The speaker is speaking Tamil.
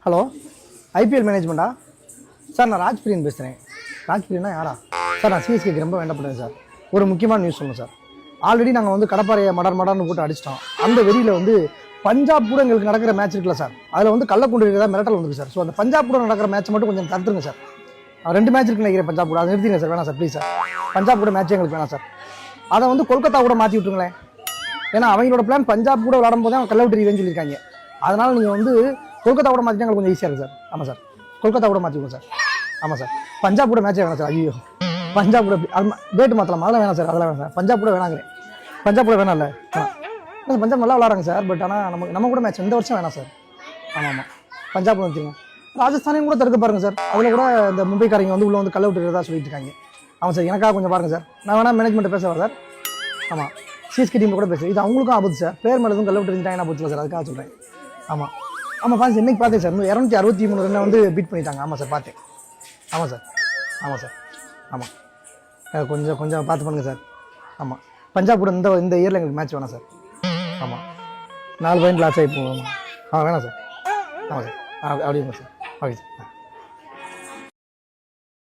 Hello, IPL மேனேஜ்மெண்ட்டா sir? நான் ராஜ்பிரியன் பேசுகிறேன். ராஜ்பிரியனா யாரா சார்? நான் சிஎஸ்கேக்கு ரொம்ப வேண்டப்படுறேன் சார். ஒரு முக்கியமான நியூஸ் சொல்லணும் சார். ஆல்ரெடி நாங்கள் வந்து கடப்பாறையை மடர்னு போட்டு அடிச்சிட்டோம். அந்த வெறியில் வந்து பஞ்சாப் கூட எங்களுக்கு நடக்கிற மேட்ச் இருக்குல்ல சார், அதில் வந்து கள்ளக்குண்டு இருக்கிறதா மிரட்டல் வந்துருக்கு சார். ஸோ அந்த பஞ்சாப் கூட நடக்கிற மேட்ச் மட்டும் கொஞ்சம் தடுத்துருங்க சார். 2 மேட்ச் இருக்குன்னு நினைக்கிறேன் பஞ்சாப் கூட, அதை நிறுத்திங்க சார். வேணாம் சார், ப்ளீஸ் சார். பஞ்சாப் கூட மேட்ச் எங்களுக்கு வேணாம் சார். அதை வந்து கொல்கத்தா கூட மாற்றி விட்டுருங்களேன். ஏன்னா அவங்களோட பிளான் பஞ்சாப் கூட விளாடும் போதே அவங்க கல்லவுட்டு சொல்லியிருக்காங்க. அதனால் நீங்கள் வந்து கொல்கத்தா கூட மாற்றினா கொஞ்சம் ஈஸியாக இருக்குது சார். ஆமாம் சார், கொல்கத்தா கூட மாற்றிவிடுங்க சார். ஆமாம் சார், பஞ்சாப் கூட மேட்சே வேணாம் சார். ஐயோ, பஞ்சாப் கூட அது டேட் மாற்றலாம், அதெல்லாம் வேணாம் சார். அதெல்லாம் வேணாம் சார். பஞ்சாப் கூட வேணாங்கிறேன். பஞ்சாப் கூட வேணாம் இல்லை. பஞ்சாப் நல்லா விளாட்றாங்க சார். பட் ஆனால் நம்ம கூட மேட்ச் இந்த வருஷம் வேணாம் சார். ஆமாம் ஆமாம், பஞ்சாப் வந்துச்சுங்க. ராஜஸ்தானையும் கூட தடுக்க பாருங்கள் சார். அதில் கூட இந்த மும்பைக்காரங்க வந்து உள்ளே வந்து கல்ல விட்டுறதா சொல்லிட்டு இருக்காங்க. ஆமாம் சார், எனக்காக கொஞ்சம் பாருங்கள் சார். நான் வேணால் மேனேஜ்மெண்ட்டை பேசுகிறேன் சார். ஆமாம், சிஎஸ்கே டீம் கூட பேசுகிறேன். இது அவங்களுக்கும் ஆபத்து சார். பேர் மேலே எதுவும் கல்ல விட்டு இருந்துட்டாங்கன்னா போச்சு சார், அதுக்காக சொல்கிறேன். ஆமாம் ஆமாம், ஃபான்ஸ் இன்னைக்கு பார்த்தேன் சார். 263 ரன்னை வந்து பீட் பண்ணிட்டாங்க. ஆமாம் சார், பார்த்தேன். ஆமாம் சார், ஆமாம் சார், ஆமாம். கொஞ்சம் பார்த்து பண்ணுங்கள் சார். ஆமாம், பஞ்சாப் கூட இந்த இயரில் எங்களுக்கு மேட்ச் வேணாம் சார். ஆமாம், 4 பாயிண்ட் லாஸ் ஆகி போவோம். வேணாம் சார். ஆமாம் சார், அப்படியே சார். Okay sir.